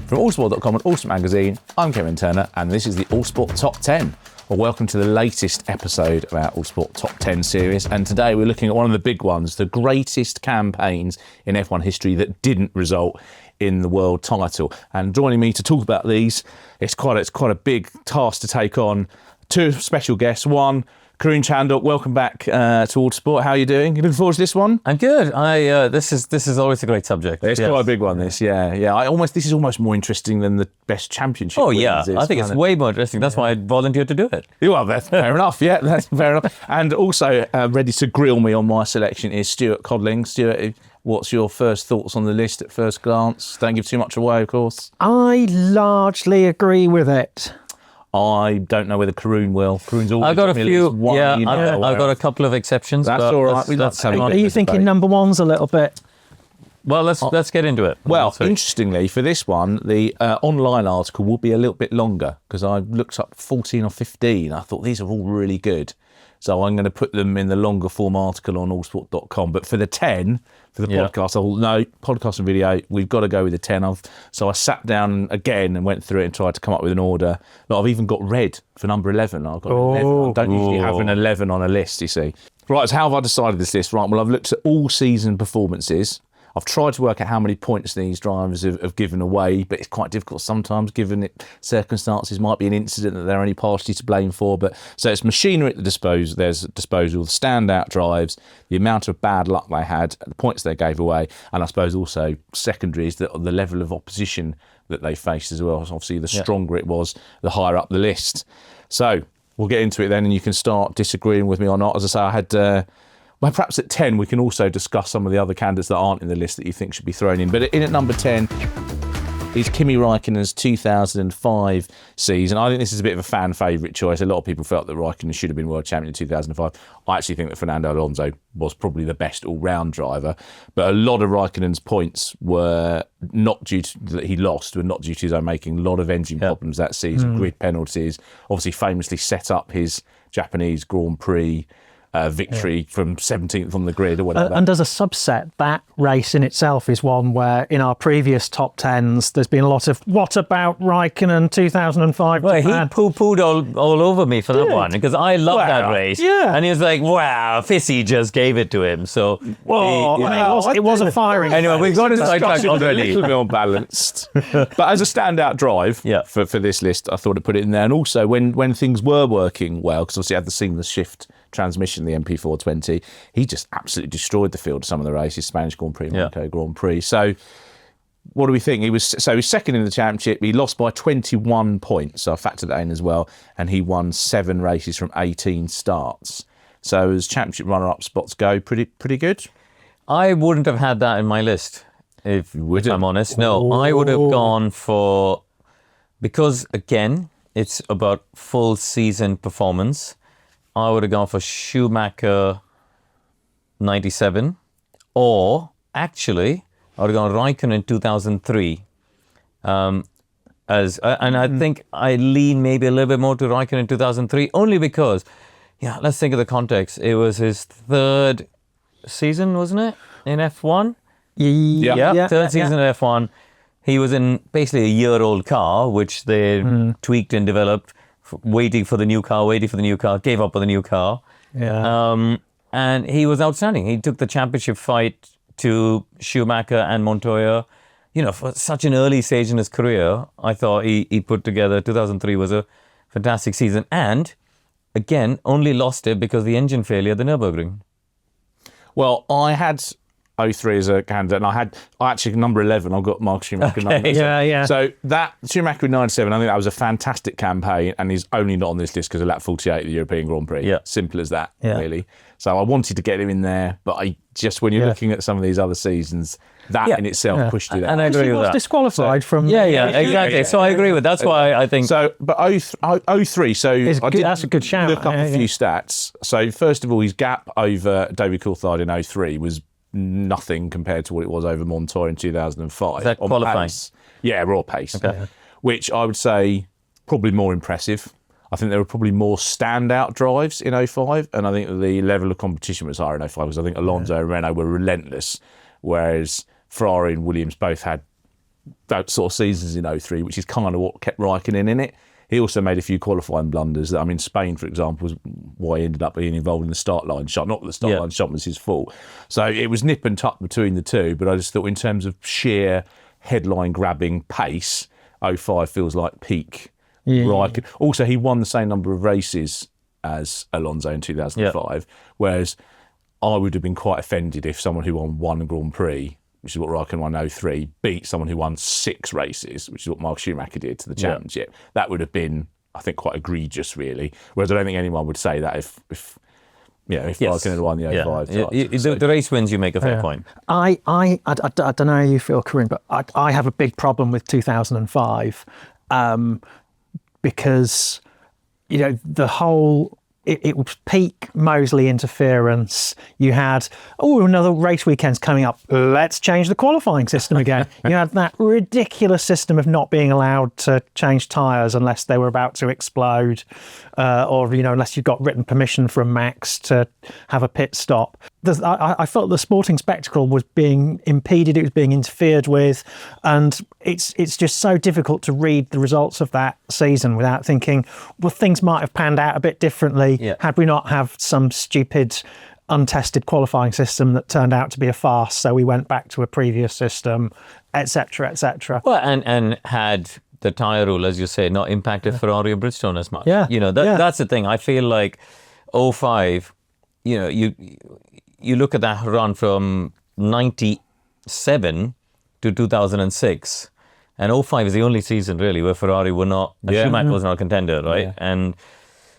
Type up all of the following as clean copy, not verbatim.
From Autosport.com and Autosport Magazine, I'm Kevin Turner, and this is the Autosport Top 10. Well, welcome to the latest episode of our Autosport Top 10 series, and today we're looking at one of the big ones, the greatest campaigns in F1 history that didn't result in the world title. And joining me to talk about these, it's quite a big task to take on. Two special guests. One, Karun Chandhok, welcome back to Autosport. How are you doing? You looking forward to this one? I'm good. This is always a great subject. It's quite a big one, this. Yeah. This is almost more interesting than the best championship. Oh yeah, I think it's way more interesting. That's why I volunteered to do it. Well, that's fair enough. Yeah, that's fair enough. And also ready to grill me on my selection is Stuart Codling. Stuart, what's your first thoughts on the list at first glance? Don't give too much away, of course. I largely agree with it. I don't know whether Karun will. Karun's always I've got a few. Yeah, I've got a of. couple of exceptions. That's all right. Are you thinking number one's a little bit? Well, let's get into it. Well, interestingly, for this one, the online article will be a little bit longer because I looked up 14 or 15. I thought these are all really good. So I'm going to put them in the longer form article on allsport.com. But for the 10, for the podcast, podcast and video, we've got to go with the 10. So I sat down again and went through it and tried to come up with an order. Look, I've even got red for number 11. I've got 11. I don't usually have an 11 on a list, you see. Right, so how have I decided this list? Right, well, I've looked at all season performances. I've tried to work out how many points these drivers have given away, but it's quite difficult sometimes, given it circumstances. Might be an incident that they're only partially to blame for. But so it's machinery at the disposal. There's disposal, the standout drives, the amount of bad luck they had, the points they gave away, and I suppose also secondaries, the level of opposition that they faced as well. So obviously, the stronger it was, the higher up the list. So we'll get into it then, and you can start disagreeing with me or not. As I say, I had. Well, perhaps at 10, we can also discuss some of the other candidates that aren't in the list that you think should be thrown in. But in at number 10 is Kimi Räikkönen's 2005 season. I think this is a bit of a fan favourite choice. A lot of people felt that Räikkönen should have been world champion in 2005. I actually think that Fernando Alonso was probably the best all-round driver. But a lot of Räikkönen's points were not due to that he lost, were not due to his own making. A lot of engine problems that season, grid penalties. Obviously, famously set up his Japanese Grand Prix victory from 17th on the grid or whatever. And as a subset, that race in itself is one where in our previous top 10s, there's been a lot of, what about Räikkönen 2005? Well, he poo-pooed all over me for that one because I love that race. Yeah. And he was like, wow, Fissy just gave it to him. So, it was a firing. Anyway, we've got to sidetrack already. A little bit unbalanced. But as a standout drive for this list, I thought I'd put it in there. And also when things were working well, because obviously I had the seamless shift transmission, the MP420, he just absolutely destroyed the field of some of the races, Spanish Grand Prix, Monaco Grand Prix. So what do we think? He was second in the championship. He lost by 21 points, so I factored that in as well, and he won 7 races from 18 starts. So as championship runner-up spots go, pretty good. I wouldn't have had that in my list, if I'm honest. No, I would have gone for, because again, it's about full season performance, I would have gone for Schumacher 97, or actually, I would have gone Räikkönen 2003. And I think I lean maybe a little bit more to Räikkönen 2003, only because, let's think of the context. It was his third season, wasn't it, in F1? Third season in F1. He was in basically a year-old car, which they tweaked and developed, waiting for the new car, gave up on the new car. And he was outstanding. He took the championship fight to Schumacher and Montoya. For such an early stage in his career, I thought he put together, 2003 was a fantastic season. And, again, only lost it because of the engine failure at the Nürburgring. Well, I had 03 as a candidate, and I actually, number 11, I've got Mark Schumacher. Okay. So that Schumacher in 97, I think that was a fantastic campaign, and he's only not on this list because of lap 48 of the European Grand Prix. Yeah. Simple as that, really. So I wanted to get him in there, but when you're looking at some of these other seasons, that in itself pushed it out. And I agree with that. Disqualified from... exactly. So I agree with that. That's why I think... So, but 03, so that's a good shout. Look up a few stats. So first of all, his gap over David Coulthard in 03 was nothing compared to what it was over Montoya in 2005. Is that qualifying? Pace. Yeah, raw pace. Okay. Which I would say probably more impressive. I think there were probably more standout drives in 05, and I think the level of competition was higher in 05 because I think Alonso and Renault were relentless, whereas Ferrari and Williams both had those sort of seasons in 03, which is kind of what kept Raikkonen in it. He also made a few qualifying blunders. I mean, Spain, for example, was why he ended up being involved in the start line shot. Not that the start line shot was his fault. So it was nip and tuck between the two, but I just thought in terms of sheer headline-grabbing pace, 05 feels like peak Raikkonen. Also, he won the same number of races as Alonso in 2005, whereas I would have been quite offended if someone who won one Grand Prix, which is what Raikkonen won 03, beat someone who won 6 races, which is what Mark Schumacher did to the championship. That would have been, I think, quite egregious, really. Whereas I don't think anyone would say that if Raikkonen had won the 05. The race wins, you make a fair point. I don't know how you feel, Karun, but I have a big problem with 2005 because, the whole... It was peak Mosley interference. You had, another race weekend's coming up. Let's change the qualifying system again. You had that ridiculous system of not being allowed to change tyres unless they were about to explode, or unless you got written permission from Max to have a pit stop. I felt the sporting spectacle was being impeded. It was being interfered with, and it's just so difficult to read the results of that season without thinking, well, things might have panned out a bit differently had we not have some stupid, untested qualifying system that turned out to be a farce. So we went back to a previous system, etc., etc. Well, and had the tyre rule, as you say, not impacted Ferrari or Bridgestone as much. That's the thing. I feel like 05, you look at that run from 97 to 2006, and 05 is the only season really where Ferrari were not, Schumacher was not a contender, right? Yeah. And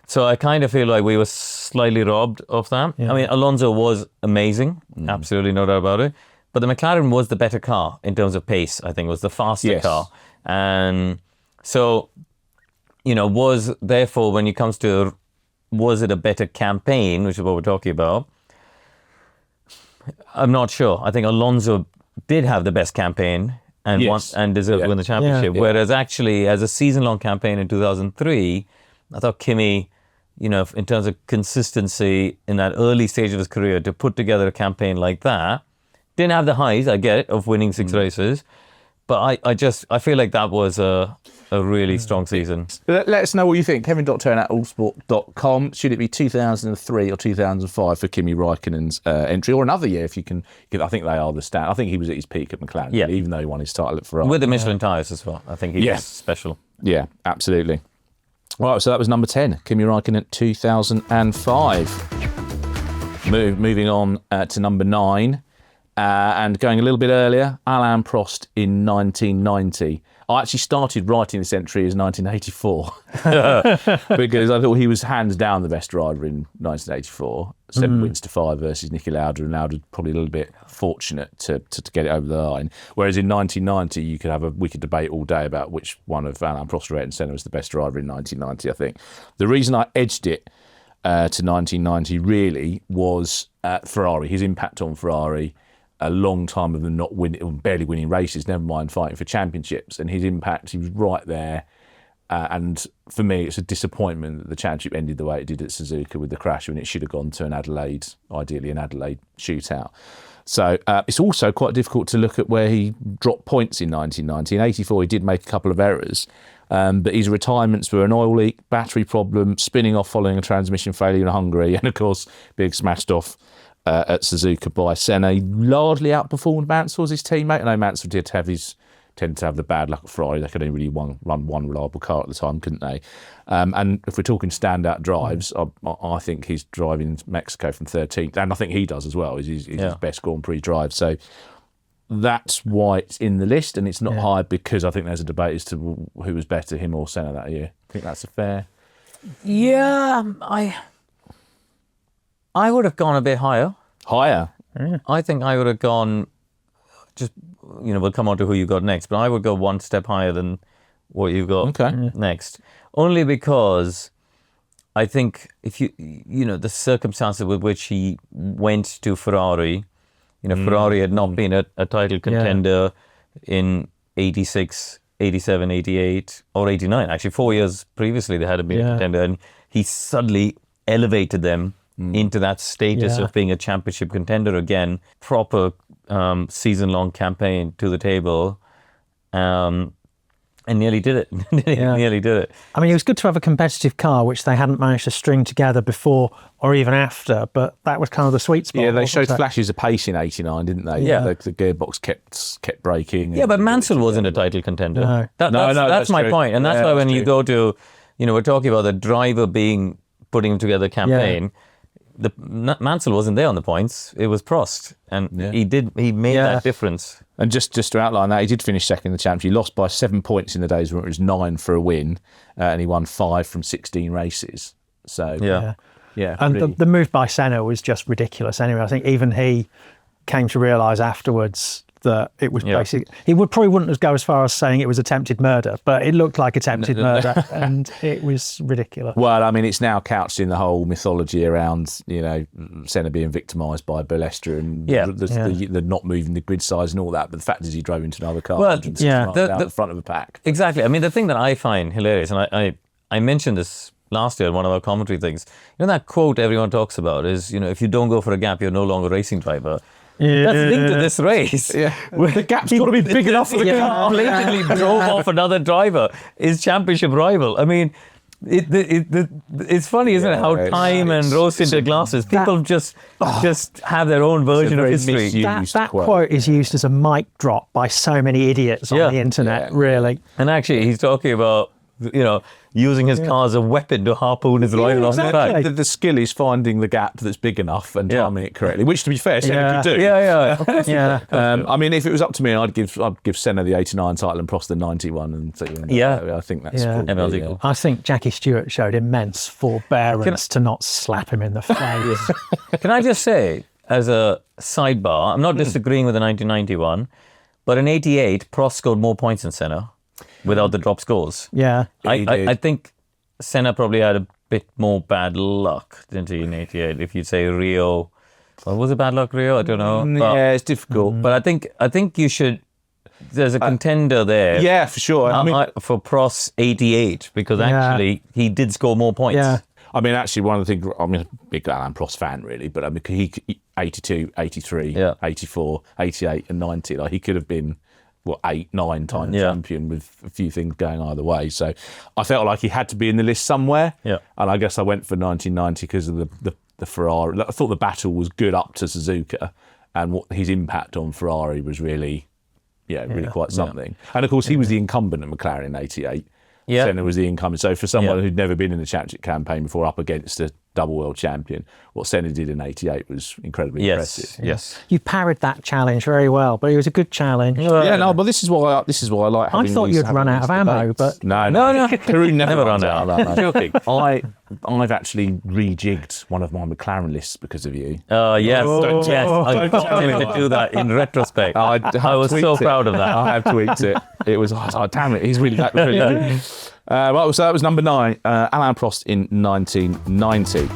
so I kind of feel like we were slightly robbed of that. Yeah. I mean, Alonso was amazing, absolutely no doubt about it, but the McLaren was the better car in terms of pace. I think it was the faster car. And so, was therefore, when it comes to, was it a better campaign, which is what we're talking about, I'm not sure. I think Alonso did have the best campaign and deserved to win the championship. Yeah. Whereas actually, as a season-long campaign in 2003, I thought Kimi, in terms of consistency in that early stage of his career, to put together a campaign like that, didn't have the highs, I get it, of winning 6 races. But I feel like that was a really strong season. Let us know what you think. Kevin.turn@allsport.com. Should it be 2003 or 2005 for Kimi Räikkönen's entry, or another year if you can? I think they are the stat. I think he was at his peak at McLaren, even though he won his title at Ferrari. With the Michelin tyres as well. I think he was special. Yeah, absolutely. Right, so that was number 10, Kimi Räikkönen 2005. Moving on to number 9. And going a little bit earlier, Alain Prost in 1990. I actually started writing this entry as 1984 because I thought he was hands down the best driver in 1984. 7 wins to 5 versus Niki Lauda, and Lauda probably a little bit fortunate to get it over the line. Whereas in 1990, we could debate all day about which one of Alain Prost or Ayrton Senna was the best driver in 1990, I think. The reason I edged it to 1990 really was Ferrari, his impact on Ferrari. A long time of them not winning, barely winning races, never mind fighting for championships. And his impact, he was right there. And for me, it's a disappointment that the championship ended the way it did at Suzuka with the crash when it should have gone to ideally an Adelaide shootout. So it's also quite difficult to look at where he dropped points in 1990. In 84, he did make a couple of errors. But his retirements were an oil leak, battery problem, spinning off following a transmission failure in Hungary, and of course, being smashed off at Suzuka by Senna. He largely outperformed Mansell as his teammate. I know Mansell tend to have the bad luck at Ferrari. They could only really run one reliable car at the time, couldn't they? And if we're talking standout drives, I think he's driving Mexico from 13th, and I think he does as well. He's his best Grand Prix drive. So that's why it's in the list, and it's not high because I think there's a debate as to who was better, him or Senna that year. I think that's a fair... Yeah, I would have gone a bit higher. Higher? Yeah. I think I would have gone, we'll come on to who you got next, but I would go one step higher than what you got next. Only because I think if the circumstances with which he went to Ferrari, Ferrari had not been a title contender in 86, 87, 88, or 89. Actually, 4 years previously they hadn't been a contender, and he suddenly elevated them into that status of being a championship contender again, proper season-long campaign to the table. and nearly did it. Nearly did it. I mean, it was good to have a competitive car, which they hadn't managed to string together before or even after, but that was kind of the sweet spot. Yeah, they showed wasn't it? flashes of pace in '89, didn't they? Yeah. The gearbox kept breaking. Yeah, but Mansell wasn't a title contender. No. That's my true. point. And that's Yeah, why when that's you true. go to, we're talking about the driver putting together a campaign. Mansell wasn't there on the points. It was Prost, and he made that difference. And just to outline that, he did finish second in the championship. He lost by 7 points in the days where it was 9 for a win, and he won 5 from 16 races. So yeah. And really- the move by Senna was just ridiculous. Anyway, I think even he came to realise afterwards that it was basically. He probably wouldn't go as far as saying it was attempted murder, but it looked like attempted murder, and it was ridiculous. Well, I mean, it's now couched in the whole mythology around, Senna being victimised by Balestra and the not moving the grid size and all that. But the fact is, he drove into another car. Well, 160 miles out the front of a pack. Exactly. I mean, the thing that I find hilarious, and I mentioned this last year in one of our commentary things, that quote everyone talks about is, if you don't go for a gap, you're no longer a racing driver. That's linked to this race. Yeah, the gap's got to be big enough for the car. Blatantly drove off another driver, his championship rival. I mean, it's funny, isn't it? How time and rose-tinted glasses. People just have their own version of history. That quote is used as a mic drop by so many idiots on the internet. Really. And actually, he's talking about using his car as a weapon to harpoon his rival off the track. The skill is finding the gap that's big enough and timing it correctly, which, to be fair, Senna could do. Yeah. I mean, if it was up to me, I'd give Senna the '89 title and Prost the '91, and so, I think that's probably, I think Jackie Stewart showed immense forbearance to not slap him in the face. Can I just say, as a sidebar, I'm not disagreeing with the 1991, but in '88, Prost scored more points than Senna without the drop scores. Yeah. I think Senna probably had a bit more bad luck, didn't he, in '88? If you say Rio, was it bad luck, Rio? I don't know. Yeah, it's difficult. But I think you should. There's a contender there. Yeah, for sure. For Prost '88, because actually he did score more points. Yeah. I mean, actually, one of the things, I'm a big Alain Prost fan, really, but I mean, he 82, 83, 84, 88 and 90, like he could have been 8, 9 time champion with a few things going either way. So I felt like he had to be in the list somewhere. Yeah. And I guess I went for 1990 because of the Ferrari. I thought the battle was good up to Suzuka, and what his impact on Ferrari was really quite something. And of course, he was the incumbent at McLaren in '88. Yeah. Senna was the incumbent. So for someone who'd never been in the championship campaign before, up against a double world champion, what Senna did in '88 was incredibly impressive. Yes. You parried that challenge very well, but it was a good challenge. But this is why I like. I thought you'd run out of ammo, but no. Karun never runs out. Joking. I've actually rejigged one of my McLaren lists because of you. Yes. I got him to do that in retrospect. I was so proud of that. I have tweaked it. It was, damn it, he's really that really good. So that was number 9, Alain Prost in 1990.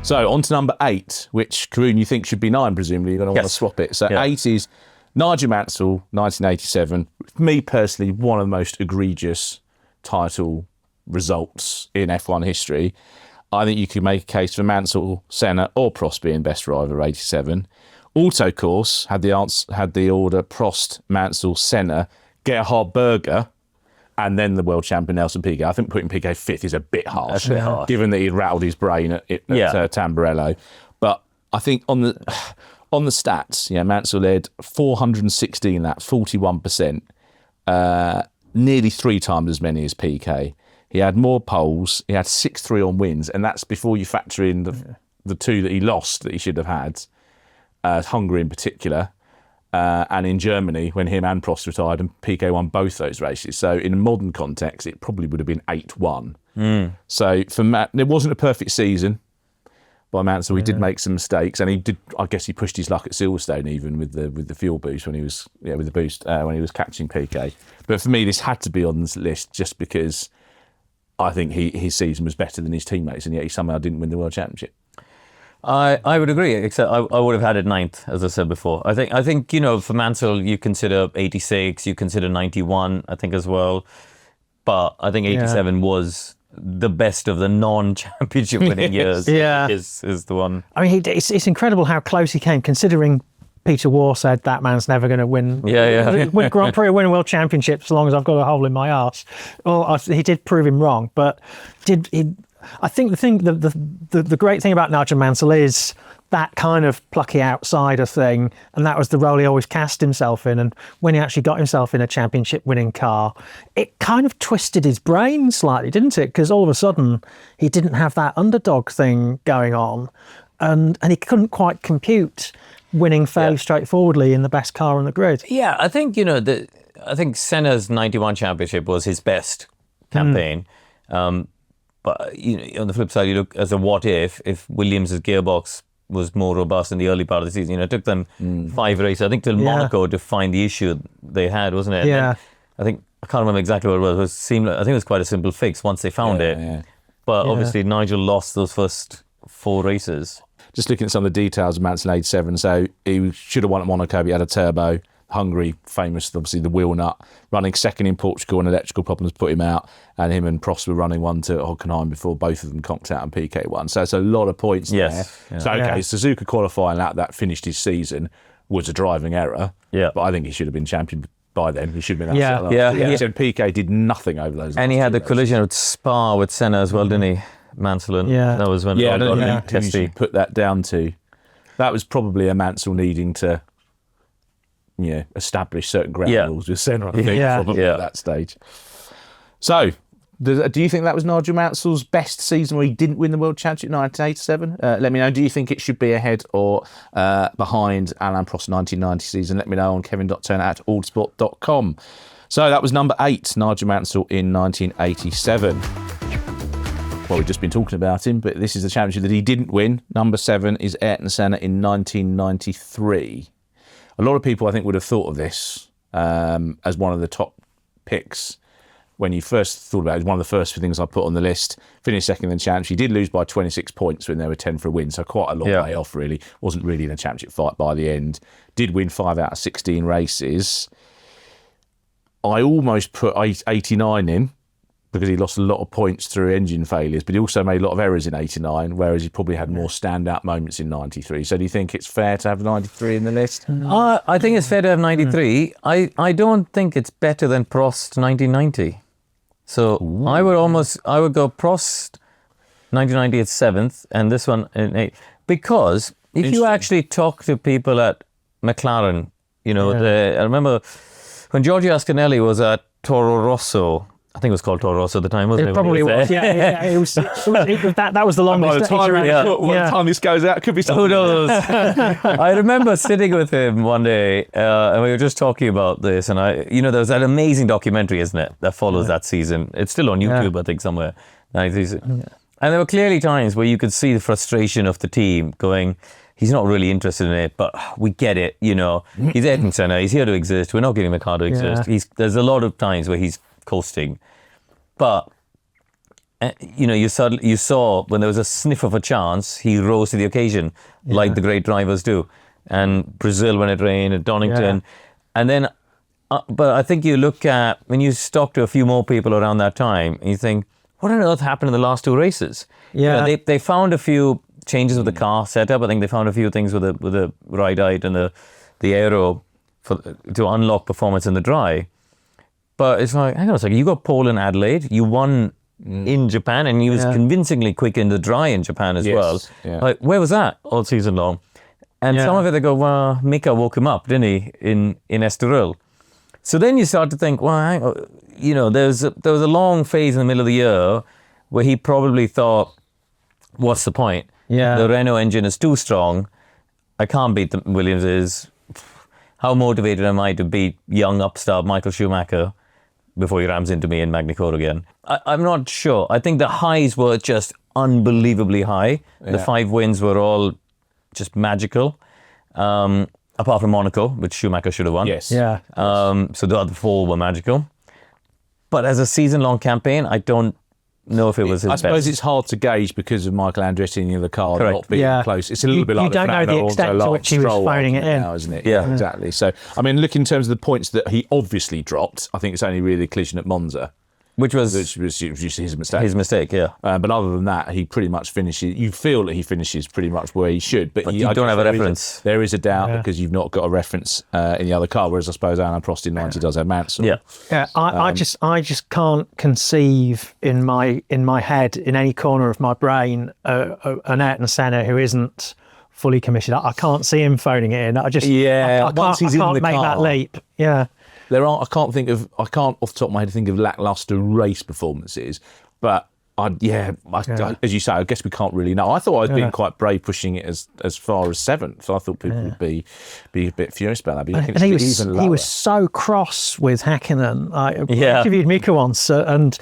So on to number 8, which, Karun, you think should be 9, presumably. You're going to want to swap it. So 8 is Nigel Mansell, 1987. For me personally, one of the most egregious title results in F1 history. I think you could make a case for Mansell, Senna or Prost being best driver 87. Auto Course had the order Prost, Mansell, Senna, Gerhard Berger, and then the world champion Nelson Piquet. I think putting Piquet 5th is a bit harsh, given that he'd rattled his brain at Tamburello. But I think on the stats, Mansell led 416 laps, 41%, nearly 3 times as many as Piquet. He had more poles. He had 6-3 on wins, and that's before you factor in the 2 that he lost that he should have had, Hungary in particular, and in Germany when him and Prost retired and Piquet won both those races. So in a modern context, it probably would have been 8-1. So for Matt, it wasn't a perfect season by Mansell. He did make some mistakes, and he did. I guess he pushed his luck at Silverstone even with the fuel boost when he was with the boost when he was catching Piquet. But for me, this had to be on this list just because I think his season was better than his teammates, and yet he somehow didn't win the world championship. I would agree, except I would have had it 9th, as I said before. I think for Mansell, you consider 86, you consider 91, I think as well. But I think 87 was the best of the non-championship winning years. Is the one. I mean, it's incredible how close he came, considering Peter Waugh said that man's never going to win win a Grand Prix or win a World Championship as long as I've got a hole in my arse. Well, he did prove him wrong, but I think the great thing about Nigel Mansell is that kind of plucky outsider thing, and that was the role he always cast himself in. And when he actually got himself in a championship-winning car, it kind of twisted his brain slightly, didn't it? Because all of a sudden, he didn't have that underdog thing going on, and he couldn't quite compute winning fairly straightforwardly in the best car on the grid. Yeah, I think, I think Senna's 91 championship was his best campaign. But on the flip side, you look as a what if Williams' gearbox was more robust in the early part of the season. It took them 5 races, I think, till Monaco to find the issue they had, wasn't it? Yeah. I can't remember exactly what it was. I think it was quite a simple fix once they found it. Yeah. But obviously, Nigel lost those first 4 races. Just looking at some of the details of Mansell 87, so he should have won at Monaco, but he had a turbo. Hungary, famous, obviously, the wheel nut. Running second in Portugal, and electrical problems put him out. And him and Prost were running one to Hockenheim before both of them conked out and PK won. So it's a lot of points there. Yeah. So, Suzuka qualifying that finished his season was a driving error. Yeah. But I think he should have been champion by then. He should have been Yeah. He said PK did nothing over those. And he had the collision with Spa with Senna as well, didn't he? Mansell. That was when I don't know who testy. you put that down to. That was probably a Mansell needing to establish certain ground rules with Senna, I think, probably at that stage. So, do you think that was Nigel Mansell's best season where he didn't win the World Championship in 1987? Let me know. Do you think it should be ahead or behind Alain Prost 1990 season? Let me know on kevin.turner@autosport.com. So that was number 8, Nigel Mansell in 1987. Well, we've just been talking about him, but this is the championship that he didn't win. Number 7 is Ayrton Senna in 1993. A lot of people, I think, would have thought of this as one of the top picks when you first thought about it. It was one of the first things I put on the list. Finished second in the championship. He did lose by 26 points when there were 10 for a win, so quite a long way off, really. Wasn't really in a championship fight by the end. Did win 5 out of 16 races. I almost put 89 in, because he lost a lot of points through engine failures, but he also made a lot of errors in 89, whereas he probably had more standout moments in 93. So do you think it's fair to have 93 in the list? I think it's fair to have 93. I don't think it's better than Prost 1990. So I would go Prost 1990 at 7th, and this one in 8th. Because if you actually talk to people at McLaren, I remember when Giorgio Ascanelli was at Toro Rosso, I think it was called Toro Rosso at the time, wasn't it? It probably was. That was the longest. By the time this goes out, it could be something. Who knows? I remember sitting with him one day, and we were just talking about this. And there's that amazing documentary, isn't it, that follows that season. It's still on YouTube, I think, somewhere. And there were clearly times where you could see the frustration of the team going, he's not really interested in it, but we get it, He's Ayrton Senna, he's here to exist. We're not giving him a car to exist. There's a lot of times where he's coasting. But, you saw when there was a sniff of a chance, he rose to the occasion, like the great drivers do. And Brazil when it rained, and Donington. And then, but I think you look at, when you talk to a few more people around that time, and you think, what on earth happened in the last 2 races? Yeah. They found a few changes with the car setup. I think they found a few things with the ride height and the aero to unlock performance in the dry. But it's like, hang on a second, you got pole in Adelaide, you won in Japan, and he was convincingly quick in the dry in Japan as well. Yeah. Like, where was that all season long? And some of it, they go, well, Mika woke him up, didn't he, in Estoril? So then you start to think, well, there was a long phase in the middle of the year where he probably thought, what's the point? Yeah. The Renault engine is too strong. I can't beat the Williamses. How motivated am I to beat young upstart Michael Schumacher before he rams into me in Magny-Cours again? I'm not sure. I think the highs were just unbelievably high. The 5 wins were all just magical. Apart from Monaco, which Schumacher should have won. Yes. Yeah. So the other 4 were magical. But as a season-long campaign, I don't know if it was his best. I suppose it's hard to gauge because of Michael Andretti in the car not being close. It's a little bit like you don't know the extent to which he was phoning it in now, isn't it? Yeah. Exactly. So, I mean, look, in terms of the points that he obviously dropped, I think it's only really the collision at Monza Which was his mistake. his mistake, yeah. But other than that, he pretty much finishes. You feel that he finishes pretty much where he should, but you don't have a reference. There is a doubt because you've not got a reference in the other car. Whereas I suppose Alain Prost in '90 does have Mansell. Yeah. I just can't conceive in my head, in any corner of my brain, an Ayrton Senna who isn't fully committed. I can't see him phoning it in. I once he's in the make car, that leap. Yeah. I can't off the top of my head think of lacklustre race performances, but as you say, I guess we can't really know. I thought I was being quite brave pushing it as far as 7th. I thought people would be a bit furious about that. But And he was so cross with Häkkinen. I interviewed Mika once, and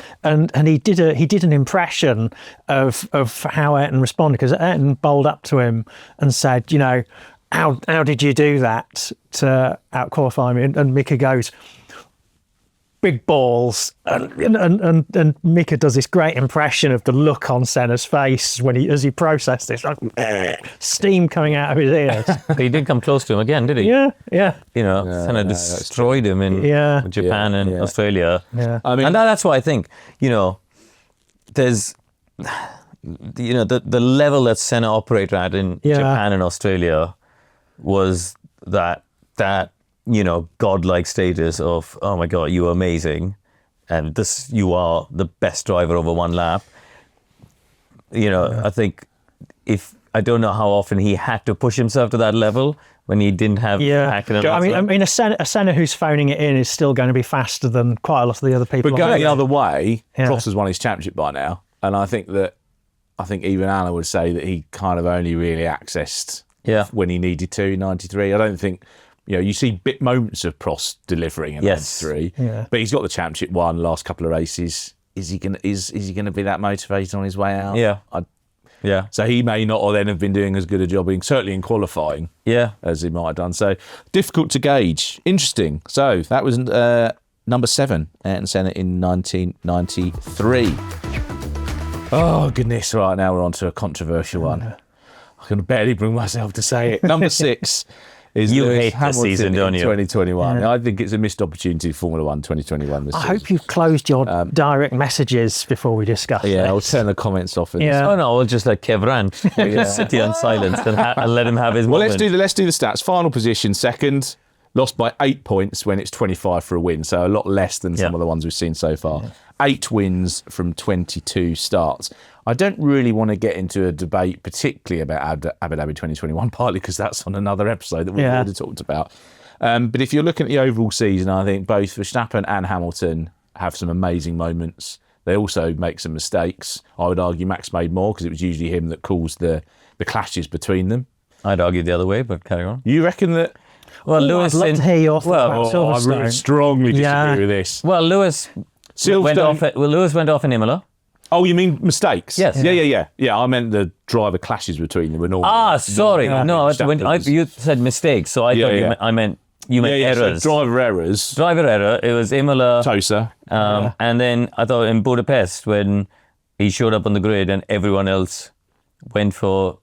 he did an impression of how Ayrton responded, because Ayrton bowled up to him and said, you know, how did you do that to out-qualify me? And Mika goes, big balls. And Mika does this great impression of the look on Senna's face as he processed this, like, steam coming out of his ears. But he did come close to him again, did he? Yeah. You know, Senna destroyed him in Japan and Australia. Yeah. I mean, and that's why I think, you know, there's, you know, the level that Senna operated at in Japan and Australia was that you know, godlike status of, oh my God, you are amazing, and you are the best driver over one lap. You know, I think I don't know how often he had to push himself to that level when he didn't have Häkkinen. I mean, a Senna who's phoning it in is still going to be faster than quite a lot of the other people. But going the other way, Prost has won his championship by now, and I think even Alan would say that he kind of only really accessed when he needed to in '93. I don't think, you know, you see bit moments of Prost delivering in '93, but he's got the championship won last couple of races. Is he gonna be that motivated on his way out? Yeah. So he may not then have been doing as good a job, certainly in qualifying, as he might have done. So difficult to gauge. Interesting. So that was number 7, Ayrton Senna in 1993. Oh goodness! Right, now we're on to a controversial one. I can barely bring myself to say it. Number 6 is you Lewis hate Hamilton the season, in don't you? 2021. I think it's a missed opportunity for Formula 1 2021 this season. I hope you've closed your direct messages before we discuss this. I'll turn the comments off. Oh no, we'll just let Kev rant. Just sit here in silence and let him have his moment. Let's do the stats. Final position, 2nd, lost by 8 points when it's 25 for a win, so a lot less than some of the ones we've seen so far. 8 wins from 22 starts. I don't really want to get into a debate particularly about Abu Dhabi 2021, partly because that's on another episode that we've already talked about. But if you're looking at the overall season, I think both Verstappen and Hamilton have some amazing moments. They also make some mistakes. I would argue Max made more because it was usually him that caused the clashes between them. I'd argue the other way, but carry on. You reckon that? Well, Lewis, I'd love to hear your thoughts about I Silverstone. really strongly disagree with this. Well, Lewis went off in Imola. Oh, you mean mistakes? Yes. Yeah. I meant the driver clashes between them. Sorry. No, you said mistakes, so I thought I meant errors. So driver errors. Driver error. It was Imola. Tosa. And then I thought in Budapest when he showed up on the grid and everyone else went for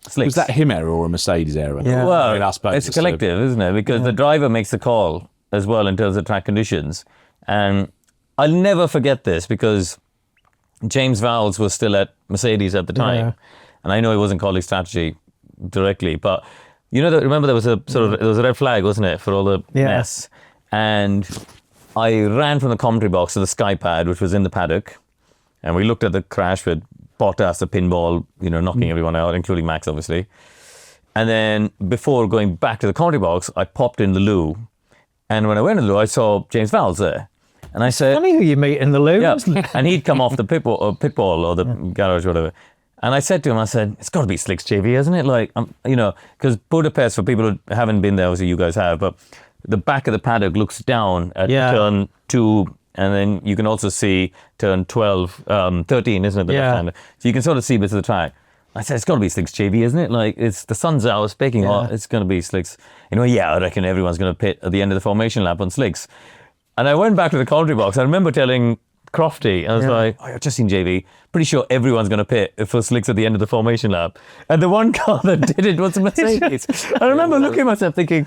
slicks. Was that him error or a Mercedes error? Yeah. Well, I mean, I suppose it's collective, isn't it? Because the driver makes the call as well in terms of track conditions. And I'll never forget this because James Vowles was still at Mercedes at the time, and I know he wasn't calling strategy directly, but you know, remember there was a red flag, wasn't it, for all the mess? And I ran from the commentary box to the Sky Pad, which was in the paddock, and we looked at the crash with Bottas, the pinball, you know, knocking everyone out, including Max, obviously. And then before going back to the commentary box, I popped in the loo, and when I went in the loo, I saw James Vowles there. And I said, funny who you meet in the loo. Yeah, and he'd come off the pit wall or the garage or whatever. And I said to him, it's got to be slicks, JV, isn't it? Like, you know, because Budapest, for people who haven't been there, obviously you guys have, but the back of the paddock looks down at turn 2, and then you can also see turn 13, isn't it? The left hander. So you can sort of see bits of the track. I said, it's got to be slicks, JV, isn't it? Like, it's the sun's out, it's baking hot, it's going to be slicks. You know, I reckon everyone's going to pit at the end of the formation lap on slicks. And I went back to the commentary box. I remember telling Crofty, I was like, I've just seen JV. Pretty sure everyone's going to pit for slicks at the end of the formation lap. And the one car that did it was a Mercedes. I remember looking at myself thinking,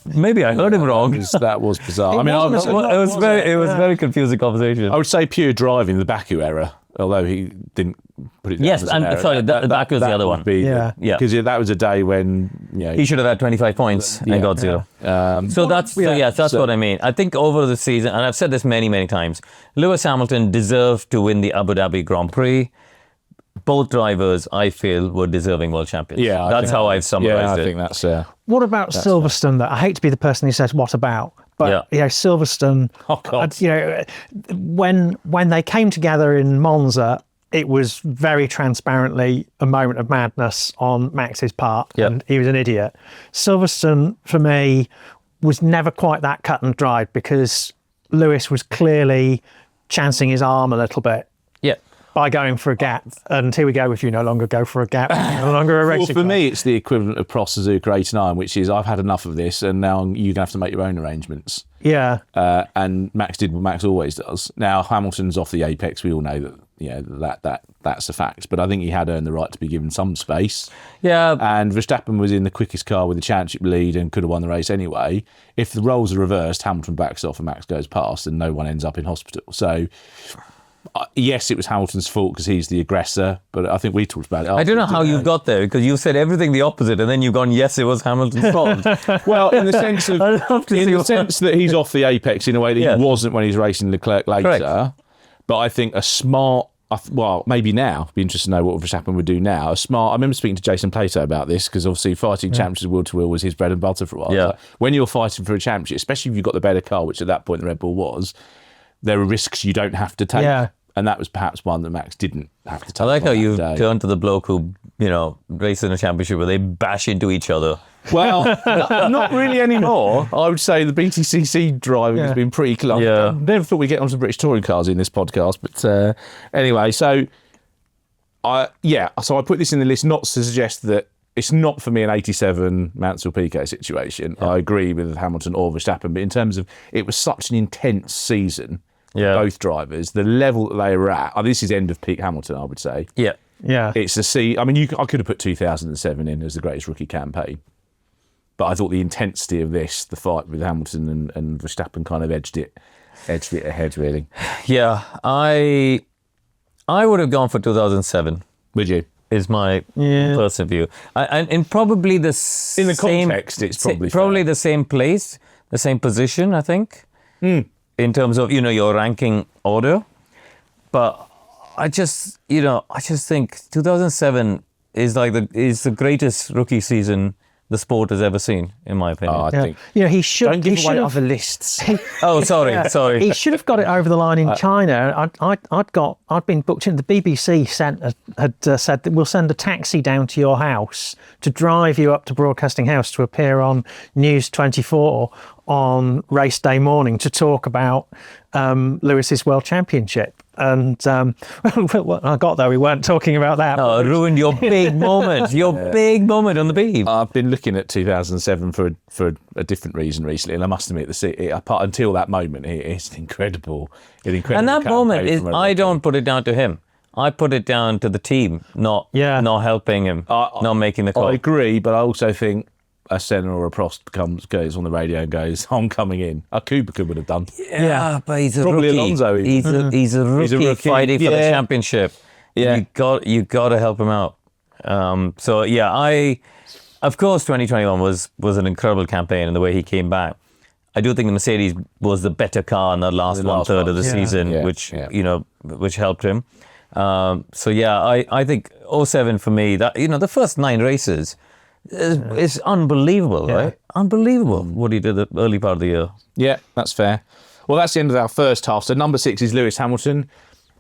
Maybe I heard him wrong. That was bizarre. I mean, It was very confusing conversation. I would say pure driving, the Baku error, although he didn't put it down Yes, as an and error. sorry, Baku was the other one. Yeah. Because that was a day when, He should have had 25 points and got 0. That's what I mean. I think over the season, and I've said this many, many times, Lewis Hamilton deserved to win the Abu Dhabi Grand Prix. Both drivers, I feel, were deserving world champions. Yeah, that's how I've summarized it. I think that's... What about Silverstone? That I hate to be the person who says what about, but Silverstone. Oh, God. When they came together in Monza, it was very transparently a moment of madness on Max's part, and he was an idiot. Silverstone, for me, was never quite that cut and dried because Lewis was clearly chancing his arm a little bit. Yeah. By going for a gap, and here we go. If you no longer go for a gap, no longer a racing. Well, for me, it's the equivalent of Prost Suzuka 89, which is I've had enough of this, and now you're going to have to make your own arrangements. Yeah. And Max did what Max always does. Now Hamilton's off the apex. We all know that that's a fact. But I think he had earned the right to be given some space. Yeah. And Verstappen was in the quickest car with the championship lead and could have won the race anyway. If the roles are reversed, Hamilton backs off and Max goes past, and no one ends up in hospital. So. Yes, it was Hamilton's fault because he's the aggressor, but I think we talked about it. I don't know how you got there because you said everything the opposite, and then you've gone, yes, it was Hamilton's fault. Well, in the sense of, sense that he's off the apex in a way that he wasn't when he's racing Leclerc later. Correct. But I think a smart, well, maybe now, be interested to know what Verstappen would do now. I remember speaking to Jason Plato about this because obviously fighting championships wheel to wheel was his bread and butter for a while. Yeah. Like, when you're fighting for a championship, especially if you've got the better car, which at that point the Red Bull was, there are risks you don't have to take. Yeah. And that was perhaps one that Max didn't have to take. I like how you day. turned to the bloke who, race in a championship where they bash into each other. Well, not really anymore. I would say the BTCC driving has been pretty close. Yeah. I never thought we'd get onto British touring cars in this podcast, but anyway, so I put this in the list not to suggest that it's not for me an 87 Mansell-Piquet situation. Yeah. I agree with Hamilton or Verstappen, but in terms of it was such an intense season. Yeah. Both drivers, the level that they were at. This is end of peak Hamilton, I would say. Yeah. Yeah. It's I mean, I could have put 2007 in as the greatest rookie campaign, but I thought the intensity of this, the fight with Hamilton and Verstappen, kind of edged it ahead, really. Yeah, I would have gone for 2007. Would you? Is my personal view, and probably the in the context, it's probably fair. The same place, the same position, I think. In terms of, your ranking order. But I just think 2007 is the greatest rookie season the sport has ever seen, in my opinion. I think. He should. Don't give away have, other lists. Sorry. He should have got it over the line in China. I'd been booked in. The BBC had said that we'll send a taxi down to your house to drive you up to Broadcasting House to appear on News 24 on race day morning to talk about Lewis's World Championship. And when I got there, we weren't talking about that. Oh, it ruined your big moment. Big moment on the beeb. I've been looking at 2007 for a different reason recently, and I must admit, until that moment, it's incredible. And that moment is, I don't put it down to him. I put it down to the team, not helping him, not making the call. I agree, but I also think a Senna or a Prost goes on the radio and goes, I'm coming in. A Kubica would have done. Yeah, but he's a Probably rookie. Alonso. He's a rookie fighting for the championship. Yeah. You got to help him out. Of course 2021 was an incredible campaign, and the way he came back. I do think the Mercedes was the better car in the last one-third of the season, which helped him. I think 07 for me, that the first 9 races is unbelievable, right? Unbelievable what he did the early part of the year. Yeah, that's fair. Well, that's the end of our first half. So number 6 is Lewis Hamilton.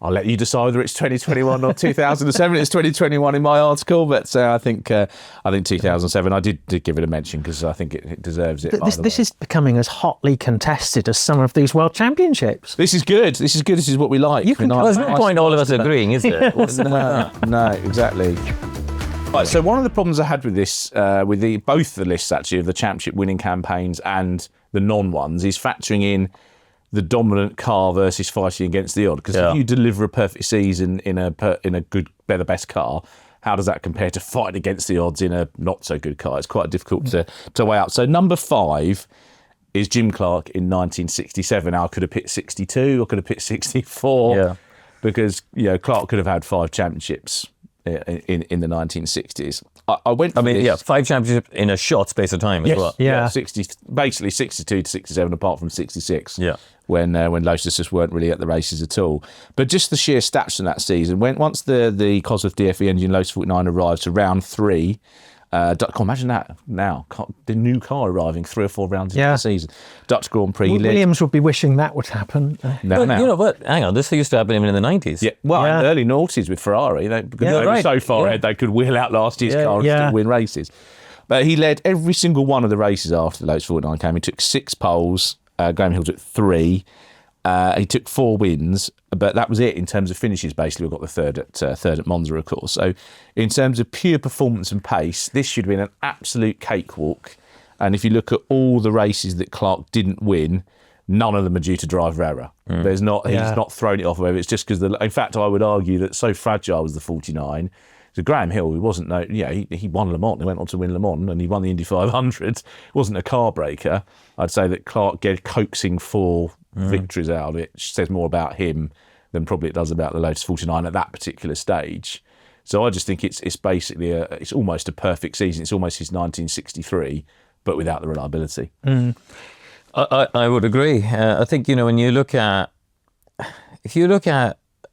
I'll let you decide whether it's 2021 or 2007. It's 2021 in my article, but I think 2007. I did give it a mention because I think it deserves it. This is becoming as hotly contested as some of these World Championships. This is good. This is what we like. There's no point all of us agreeing, is there? No, exactly. Right, so one of the problems I had with this, both the lists actually of the championship winning campaigns and the non-ones, is factoring in the dominant car versus fighting against the odd. Because if you deliver a perfect season in a good, better, best car, how does that compare to fighting against the odds in a not so good car? It's quite difficult to weigh out. So number 5 is Jim Clark in 1967. Now, I could have picked 62, I could have picked 64, because Clark could have had 5 championships in the 1960s. I went. 5 championships in a short space of time as well. Yeah. basically 62 to 67, apart from 66. Yeah. When Lotus just weren't really at the races at all. But just the sheer stats from that season, once the Cosworth DFE engine Lotus 49 arrived to round 3. Imagine that now, the new car arriving 3 or 4 rounds into the season. Dutch Grand Prix. Williams would be wishing that would happen. No. You know what? Hang on, this used to happen even in the 90s. Yeah, well, in the early noughties with Ferrari, because they were so far ahead they could wheel out last year's car and still win races. But he led every single one of the races after the Lotus 49 came. He took 6 poles. Graham Hill took 3. He took 4 wins, but that was it in terms of finishes. Basically, we got the third at Monza, of course. So, in terms of pure performance and pace, this should have been an absolute cakewalk. And if you look at all the races that Clark didn't win, none of them are due to driver error. He's not thrown it off. Whether it's just because in fact, I would argue that so fragile was the 49. So Graham Hill, he wasn't he won Le Mans. He went on to win Le Mans and he won the Indy 500. Wasn't a car breaker. I'd say that Clark coaxing 4 victories out of it says more about him than probably it does about the Lotus 49 at that particular stage. So I just think it's basically it's almost a perfect season. It's almost his 1963, but without the reliability. I would agree. I think when you look at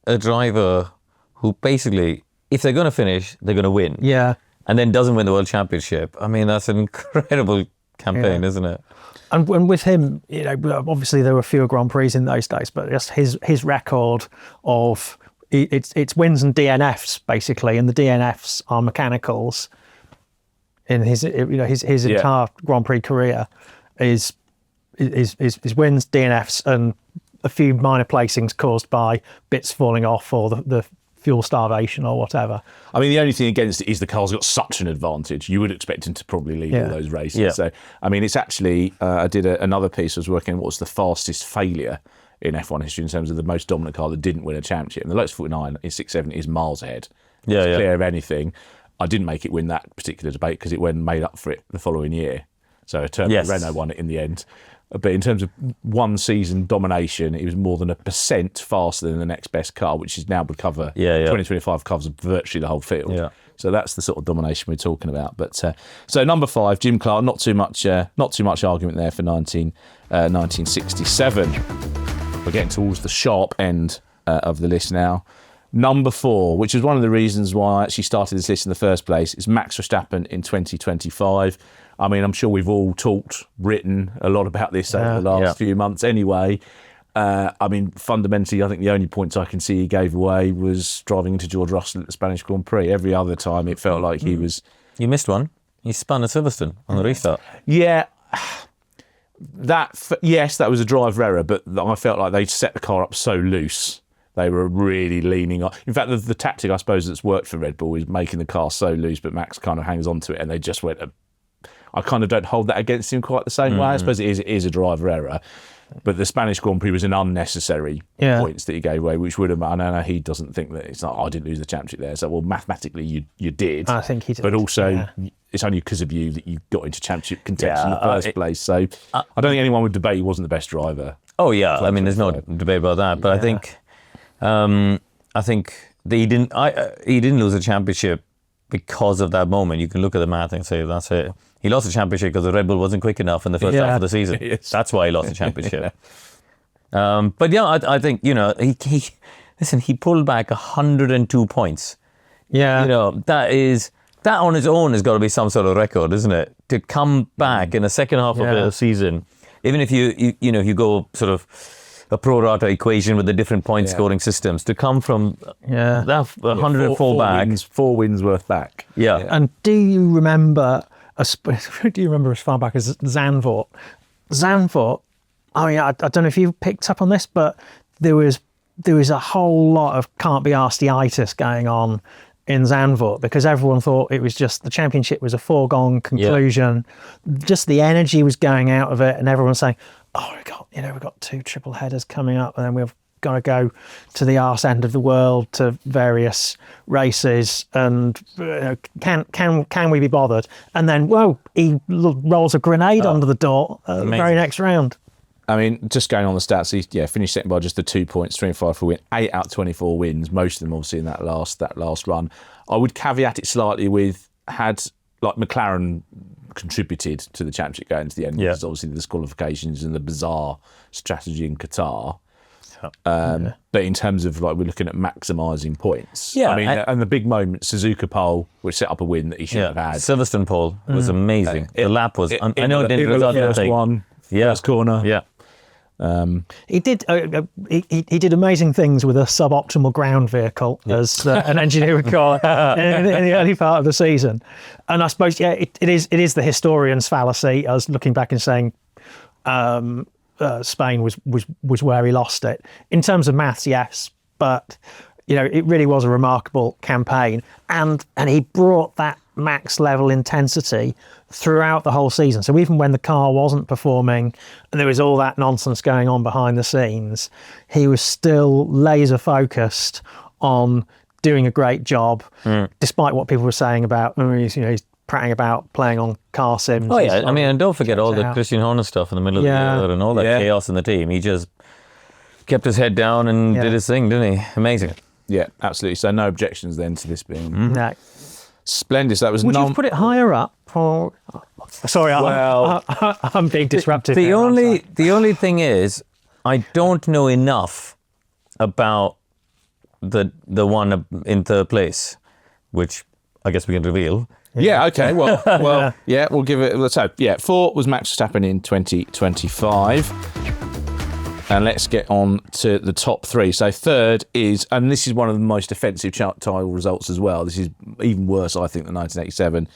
a driver who basically, if they're going to finish, they're going to win. Yeah. And then doesn't win the World Championship. I mean, that's an incredible campaign, isn't it? And with him, obviously there were fewer Grand Prix in those days, but just his record of it's wins and DNFs basically, and the DNFs are mechanicals. In his entire Grand Prix career is wins, DNFs, and a few minor placings caused by bits falling off or the fuel starvation or whatever. I mean, the only thing against it is the car's got such an advantage. You would expect him to probably lead all those races. Yeah. So, I mean, it's actually, I did another piece, I was working on what was the fastest failure in F1 history in terms of the most dominant car that didn't win a championship. And the Lotus 49 in 6.7 is miles ahead. It's clear of anything. I didn't make it win that particular debate because it went made up for it the following year. So Renault won it in the end. But in terms of one season domination, it was more than 1% faster than the next best car, which is now 2025 covers virtually the whole field. Yeah. So that's the sort of domination we're talking about. But so number 5, Jim Clark, not too much argument there for 1967. We're getting towards the sharp end of the list now. Number 4, which is one of the reasons why I actually started this list in the first place, is Max Verstappen in 2025. I mean, I'm sure we've all written a lot about this over the last few months anyway. I mean, fundamentally, I think the only points I can see he gave away was driving into George Russell at the Spanish Grand Prix. Every other time it felt like he was... You missed one. He spun at Silverstone on the restart. Yeah. That was a driver error, but I felt like they set the car up so loose. They were really leaning on. In fact, the tactic, I suppose, that's worked for Red Bull is making the car so loose, but Max kind of hangs on to it, and they just went... I kind of don't hold that against him quite the same way. I suppose it is a driver error. But the Spanish Grand Prix was an unnecessary points that he gave away, which would have... I know he doesn't think that it's like, I didn't lose the championship there. So, well, mathematically, you did. I think he did. But also, it's only because of you that you got into championship contention in the first place. So, I don't think anyone would debate he wasn't the best driver. Oh, yeah. I mean, there's no debate about that. But I think that he didn't lose a championship because of that moment. You can look at the math and say, that's it. He lost the championship because the Red Bull wasn't quick enough in the first half of the season. Yes. That's why he lost the championship. But yeah, I think, he pulled back 102 points. Yeah. That on its own has got to be some sort of record, isn't it? To come back in the second half of the season, even if you go sort of a pro rata equation with the different point scoring systems, to come from that 104 back. 4 wins worth back. Yeah. And do you remember as far back as Zandvoort? Zandvoort, I mean, I don't know if you picked up on this, but there was a whole lot of can't be arsed-itis going on in Zandvoort because everyone thought it was just the championship was a foregone conclusion. Just the energy was going out of it, and everyone was saying, "Oh, we've got 2 triple headers coming up, and then we've got to go to the arse end of the world to various races, and can we be bothered? And then, whoa, he rolls a grenade under the door at the very next round. I mean, just going on the stats, he finished second by just the 2 points, 3 and 5 for win, 8 out of 24 wins, most of them obviously in that last run. I would caveat it slightly with, had like McLaren contributed to the championship going to the end, because obviously the disqualifications and the bizarre strategy in Qatar. But in terms of like, we're looking at maximising points. I mean, and the big moment, Suzuka pole, which set up a win that he shouldn't have had. Silverstone pole was amazing. The lap was. I know it didn't result in anything. One, first corner. Yeah. He did he did amazing things with a suboptimal ground vehicle, as an engineer would call it, in the early part of the season. And I suppose it is the historian's fallacy. I was looking back and saying Spain was where he lost it. In terms of maths, yes, but it really was a remarkable campaign, and he brought that max level intensity throughout the whole season. So even when the car wasn't performing and there was all that nonsense going on behind the scenes, he was still laser focused on doing a great job, despite what people were saying about he's prattling about playing on car sims. Oh yeah, I mean, and don't forget all the Christian Horner stuff in the middle of the year and all that chaos in the team. He just kept his head down and did his thing, didn't he? Amazing. Yeah, absolutely. So no objections then to this being No. splendid. So that was. Would you put it higher up? Sorry, I'm being disruptive. The only thing is, I don't know enough about the one in third place, which I guess we can reveal. Yeah. Okay. Well. Yeah. We'll give it. Let's hope. Yeah. 4 was Max Verstappen in 2025. And let's get on to the top 3. So third is, and this is one of the most offensive title results as well. This is even worse, I think, than 1987.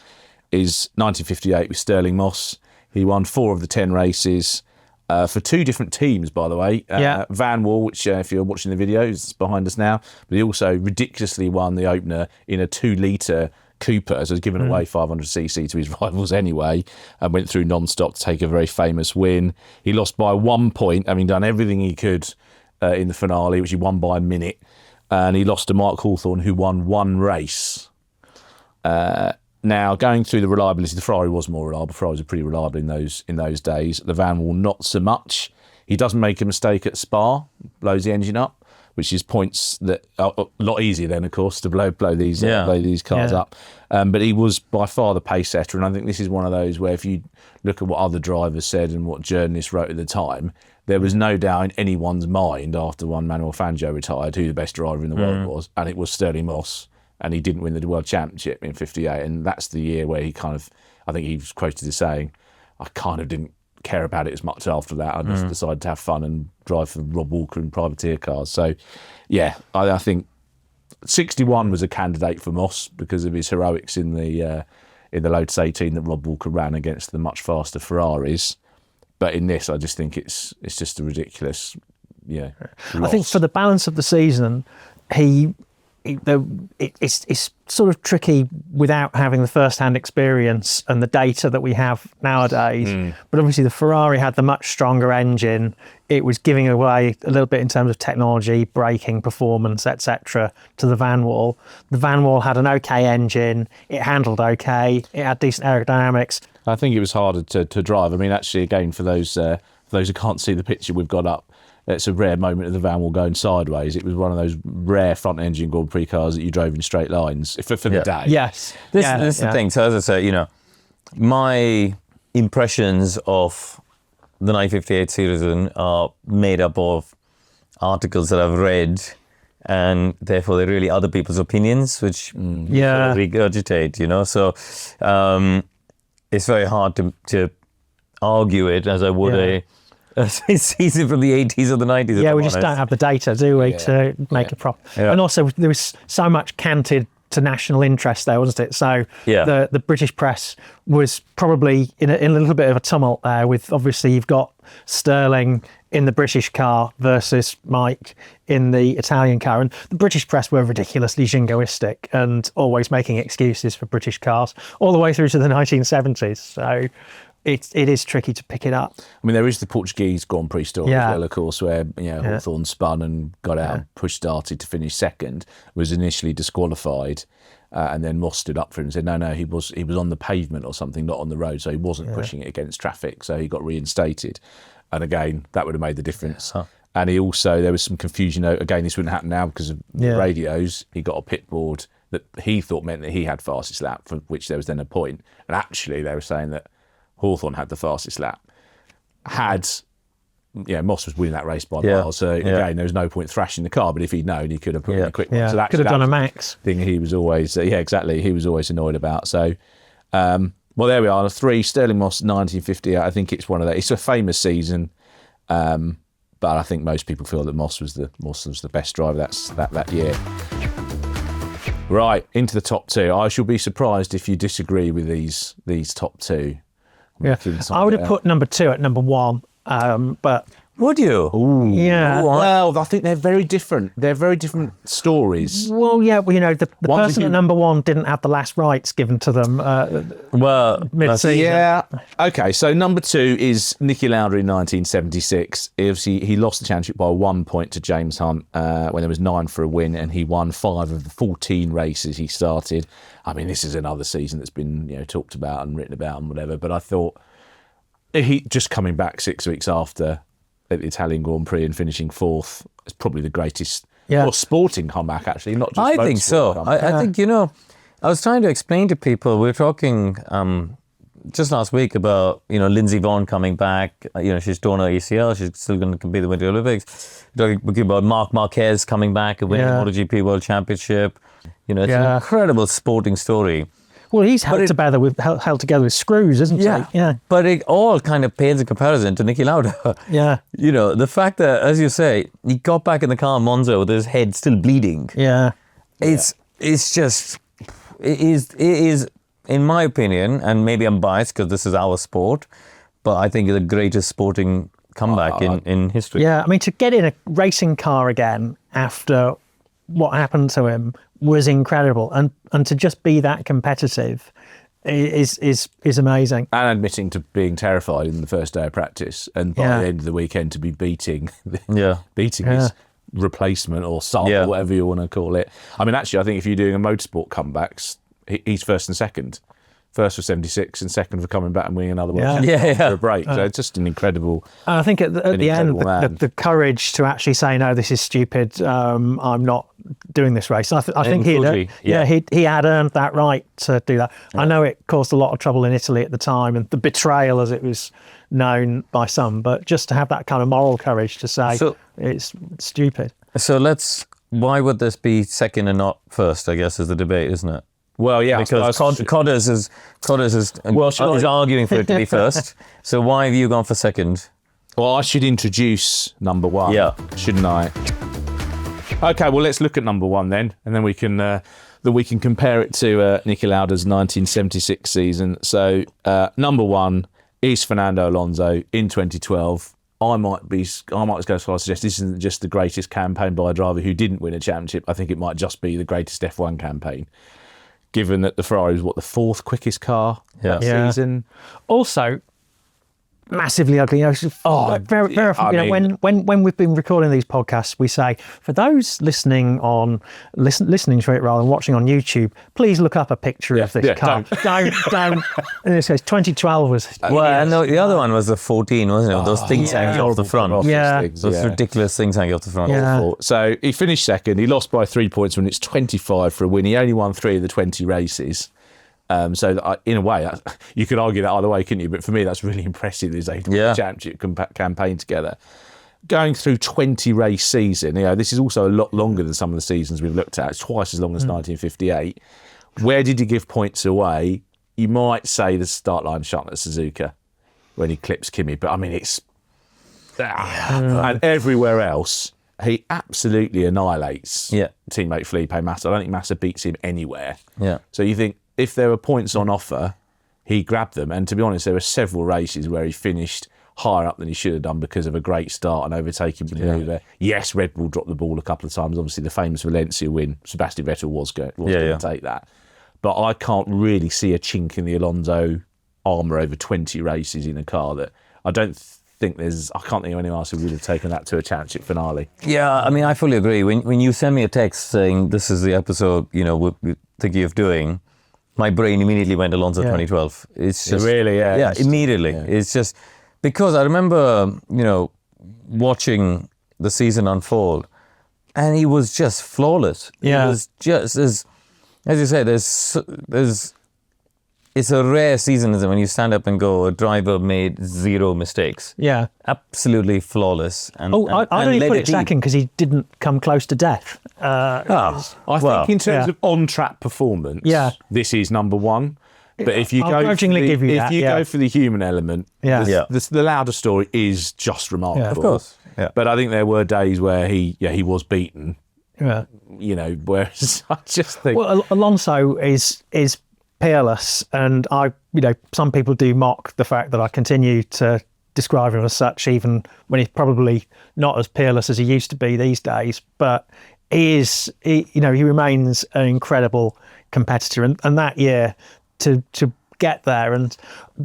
Is 1958 with Stirling Moss. He won 4 of the 10 races for 2 different teams, by the way. Van Wall, which if you're watching the video, is behind us now. But he also ridiculously won the opener in a 2-litre Cooper, so he's given away 500cc to his rivals anyway, and went through non-stop to take a very famous win. He lost by 1 point, having done everything he could in the finale, which he won by a minute. And he lost to Mark Hawthorne, who won 1 race. Now, going through the reliability, the Ferrari was more reliable. Ferraris were pretty reliable in those days. The Van Wall, not so much. He doesn't make a mistake at Spa, blows the engine up, which is points that are a lot easier then, of course, to blow these cars up. But he was by far the pace setter, and I think this is one of those where if you look at what other drivers said and what journalists wrote at the time, there was no doubt in anyone's mind after Manuel Fangio retired who the best driver in the world was, and it was Stirling Moss, and he didn't win the World Championship in 58, and that's the year where he I think he was quoted as saying, I kind of didn't care about it as much after that. I just decided to have fun and drive for Rob Walker in privateer cars. So, yeah, I think 61 was a candidate for Moss because of his heroics in the Lotus 18 that Rob Walker ran against the much faster Ferraris. But in this, I just think it's just a ridiculous, loss. I think for the balance of the season, it's sort of tricky without having the first-hand experience and the data that we have nowadays. But obviously the Ferrari had the much stronger engine. It was giving away a little bit in terms of technology, braking, performance, etc. to the Van Wall. The Van Wall had an okay engine. It handled okay. It had decent aerodynamics. I think it was harder to drive. I mean, actually, again, for those who can't see the picture we've got up, it's a rare moment of the Van Wall going sideways. It was one of those rare front-engine Grand Prix cars that you drove in straight lines for the day. Yes. This is the thing. So as I say, my impressions of the 958 series are made up of articles that I've read, and therefore they're really other people's opinions, which regurgitate, So it's very hard to argue it as I would a season from the 80s or the 90s. Yeah, we just don't have the data, do we, to make a proper... Yeah. And also, there was so much canted to national interest there, wasn't it? So the British press was probably in a little bit of a tumult there with, obviously, you've got Stirling in the British car versus Mike in the Italian car. And the British press were ridiculously jingoistic and always making excuses for British cars all the way through to the 1970s. So it is tricky to pick it up. I mean, there is the Portuguese Grand Prix story as well, of course, where Hawthorne spun and got out and push started to finish second, was initially disqualified, and then Moss stood up for him and said, no, he was on the pavement or something, not on the road, so he wasn't pushing it against traffic, so he got reinstated. And again, that would have made the difference. And he also, there was some confusion, again, this wouldn't happen now because of the radios, he got a pit board that he thought meant that he had fastest lap, for which there was then a point. And actually, they were saying that Hawthorne had the fastest lap. Moss was winning that race by miles. So again, there was no point thrashing the car. But if he'd known, he could have put in a quick one. So that could have done a max thing. He was always exactly. He was always annoyed about. So well, there we are. 3 Stirling Moss 1958. I think it's one of that. It's a famous season, but I think most people feel that Moss was the best driver that year. Right, into the top 2. I shall be surprised if you disagree with these top 2. Yeah, I would have put number 2 at number 1, but would you? Ooh. Yeah. Well, I think they're very different. They're very different stories. Well, yeah, the person at number 1 didn't have the last rights given to them. Mid-season. Yeah. Okay, so number 2 is Niki Lauda in 1976. Obviously, he lost the championship by 1 point to James Hunt when there was 9 for a win, and he won 5 of the 14 races he started. I mean, this is another season that's been talked about and written about and whatever. But I thought he just coming back 6 weeks after at the Italian Grand Prix and finishing 4th is probably the greatest sporting comeback, actually, not just I think so. I think, I was trying to explain to people, we were talking just last week about, Lindsey Vonn coming back. She's torn her ACL. She's still going to compete in the Winter Olympics. Talking about Marc Marquez coming back and winning the MotoGP World Championship. It's an incredible sporting story. Well, he's held together with screws, isn't he? Yeah. But it all kind of pales in comparison to Niki Lauda. Yeah. The fact that, as you say, he got back in the car in Monza with his head still bleeding. Yeah. It is, in my opinion, and maybe I'm biased because this is our sport, but I think it's the greatest sporting comeback in history. Yeah, I mean, to get in a racing car again after what happened to him was incredible, and to just be that competitive is amazing. And admitting to being terrified in the first day of practice, and by the end of the weekend to be beating his replacement or son, or whatever you want to call it. I mean, actually, I think if you're doing a motorsport comebacks, he's first and second. First for 76 and second for coming back and winning another one for a break. So it's just an incredible. And I think at the end, the courage to actually say, no, this is stupid. I'm not doing this race. I think he had earned that right to do that. Yeah. I know it caused a lot of trouble in Italy at the time, and the betrayal, as it was known by some. But just to have that kind of moral courage to say it's stupid. So why would this be second and not first? I guess is the debate, isn't it? Well, yeah, because Codders is arguing for it to be first. So why have you gone for second? Well, I should introduce number 1, shouldn't I? Okay, well, let's look at number 1 then, and then we can compare it to Niki Lauda's 1976 season. So number 1 is Fernando Alonso in 2012. I might go so far as to suggest this isn't just the greatest campaign by a driver who didn't win a championship. I think it might just be the greatest F1 campaign, given that the Ferrari was, the 4th quickest car that season. Also, massively ugly. Very often, when we've been recording these podcasts, we say, for those listening to it rather than watching on YouTube, please look up a picture of this car. Don't. In this case, 2012 was. And the other one was the 14, wasn't it? Those things hanging off the front. Those ridiculous things hanging off the front. Awful. So he finished second. He lost by 3 points when it's 25 for a win. He only won 3 of the 20 races. So in a way, you could argue that either way, couldn't you? But for me, that's really impressive. There's a championship campaign together. Going through 20 race season, this is also a lot longer than some of the seasons we've looked at. It's twice as long as 1958. Where did he give points away? You might say the start line shot at Suzuka when he clips Kimi, but I mean, it's... And everywhere else, he absolutely annihilates teammate Felipe Massa. I don't think Massa beats him anywhere. Yeah. So you think, if there were points on offer, he grabbed them. And to be honest, there were several races where he finished higher up than he should have done because of a great start and overtaking maneuver. Yes, Red Bull dropped the ball a couple of times. Obviously, the famous Valencia win, Sebastian Vettel was going to take that. But I can't really see a chink in the Alonso armour over 20 races in a car that I can't think of anyone else who would have taken that to a championship finale. Yeah, I mean, I fully agree. When you send me a text saying this is the episode, we're thinking of doing, my brain immediately went Alonso 2012. It's just Really, yeah. yeah, immediately. Yeah. It's just because I remember, watching the season unfold, and he was just flawless. Yeah. It was just as you say. It's a rare season, isn't it, when you stand up and go, a driver made 0 mistakes. Yeah. Absolutely flawless. And, I'd only put it second because he didn't come close to death. I think in terms of on-track performance, this is number one. But if you I'll grudgingly give you that, go for the human element, the Lauda story is just remarkable. Yeah, of course. Yeah. But I think there were days where he was beaten. Yeah. Whereas I just think Alonso is peerless, and some people do mock the fact that I continue to describe him as such, even when he's probably not as peerless as he used to be these days. But he remains an incredible competitor, and that year to get there, and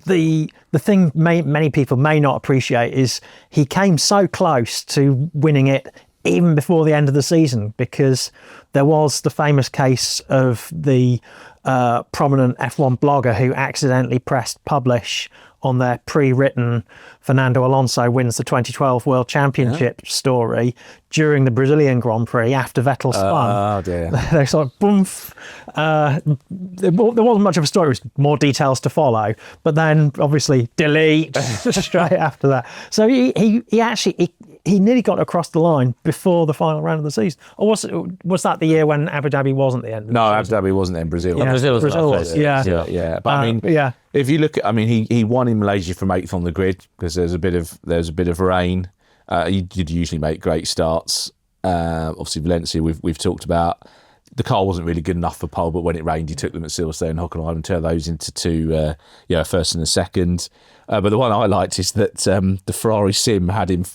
the thing many people may not appreciate is he came so close to winning it even before the end of the season, because there was the famous case of the prominent F1 blogger who accidentally pressed publish on their pre-written Fernando Alonso wins the 2012 World Championship story during the Brazilian Grand Prix after Vettel spun. Oh dear. They sort of boomf. There wasn't much of a story, it was more details to follow, but then obviously delete straight after that. So he actually nearly got across the line before the final round of the season. Or was that the year when Abu Dhabi wasn't the end? No, Abu Dhabi wasn't in Brazil. Yeah, Brazil was. Yeah. But I mean, if you look at, he won in Malaysia from 8th on the grid because there was a bit of rain. He did usually make great starts. Obviously Valencia, we've talked about. The car wasn't really good enough for pole, but when it rained, he took them at Silverstone and Hockenheim and turned those into two, first and a second. But the one I liked is that the Ferrari sim had him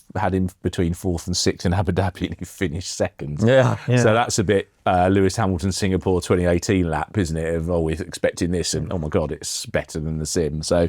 between 4th and 6th in Abu Dhabi, and he finished second. Yeah. So that's a bit Lewis Hamilton Singapore 2018 lap, isn't it? Of always expecting this, and oh my God, it's better than the sim. So,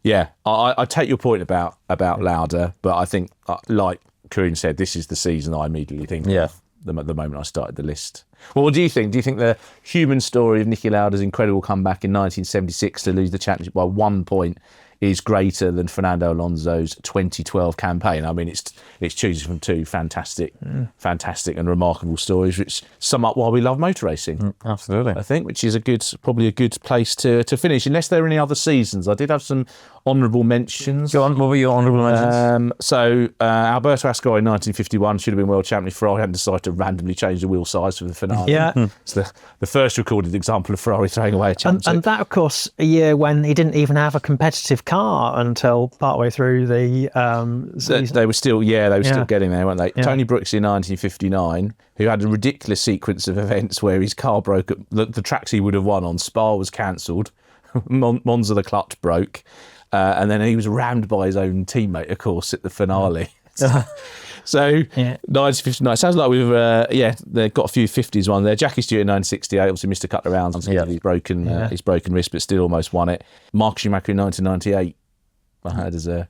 yeah, I take your point about Lauda, but I think, like Karun said, this is the season I immediately think of the moment I started the list. Well, what do you think? Do you think the human story of Niki Lauda's incredible comeback in 1976 to lose the championship by 1 point is greater than Fernando Alonso's 2012 campaign? I mean, it's choosing from two fantastic and remarkable stories which sum up why we love motor racing. Absolutely. I think, which is probably a good place to finish, unless there are any other seasons. I did have some honourable mentions. Go on, what were your honourable mentions? Alberto Ascari in 1951 should have been world champion if Ferrari hadn't decided to randomly change the wheel size for the finale. Yeah. It's the first recorded example of Ferrari throwing away a championship. And that, of course, a year when he didn't even have a competitive car until partway through the season. They were still getting there, weren't they? Yeah. Tony Brooks in 1959, who had a ridiculous sequence of events where his car broke. The tracks he would have won on, Spa was cancelled, Monza the clutch broke, and then he was rammed by his own teammate, of course, at the finale. So, 1959. Sounds like we've they've got a few 50s one there. Jackie Stewart in 1968 obviously missed a couple of rounds. He's broken wrist, but still almost won it. Mark Schumacher in 1998. I heard as a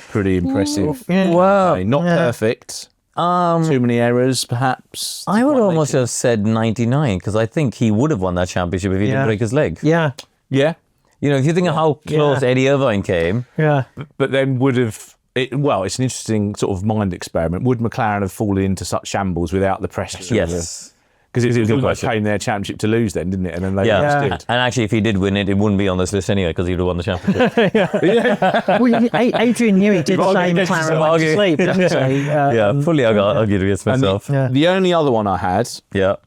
pretty impressive. Wow. Not perfect. Too many errors, perhaps. I would almost have said 99 because I think he would have won that championship if he didn't break his leg. Yeah. Yeah. If you think of how close Eddie Irvine came. Yeah. But then would have... it's an interesting sort of mind experiment. Would McLaren have fallen into such shambles without the pressure? Yes. Because it became their championship to lose then, didn't it? And then they did. And actually, if he did win it, it wouldn't be on this list anyway because he would have won the championship. Well, Adrian Newey did say McLaren went to sleep, didn't he? Fully argued against myself. The only other one I had,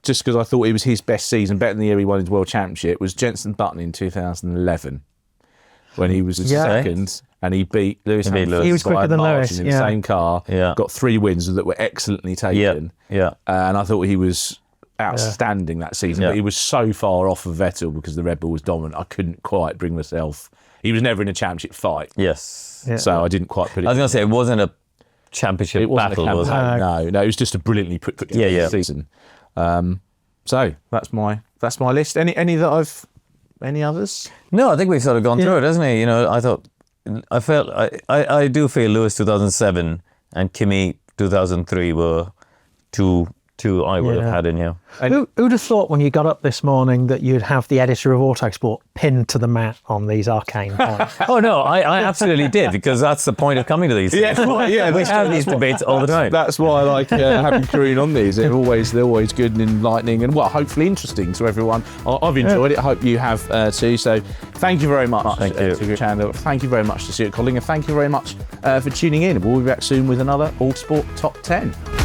just because I thought it was his best season, better than the year he won his World Championship, was Jenson Button in 2011 when he was second. And he beat Lewis Hamilton. He was quicker than Lewis. In the same car. Yeah. Got 3 wins that were excellently taken. Yeah. And I thought he was outstanding that season. But he was so far off of Vettel because the Red Bull was dominant. I couldn't quite bring myself. He was never in a championship fight. Yes. Yeah. So I didn't quite put it. I was going to say, it wasn't a championship battle, was it? No, it was just a brilliantly put together season. So that's my list. Any that I've Any others? No, I think we've sort of gone through it, hasn't he? You know, I do feel Lewis 2007 and Kimi 2003 were two I would have had in here. Who'd have thought when you got up this morning that you'd have the editor of Autosport pinned to the mat on these arcane points? Oh no, I absolutely did, because that's the point of coming to these things. We have these debates all the time. That's why I like having Karun on these. They're always good and enlightening and, well, hopefully interesting to everyone. I've enjoyed it. I hope you have too. So thank you very much. Thank you. To Chandhok. Thank you very much to Stuart Codling, and thank you very much for tuning in. We'll be back soon with another Autosport Top 10.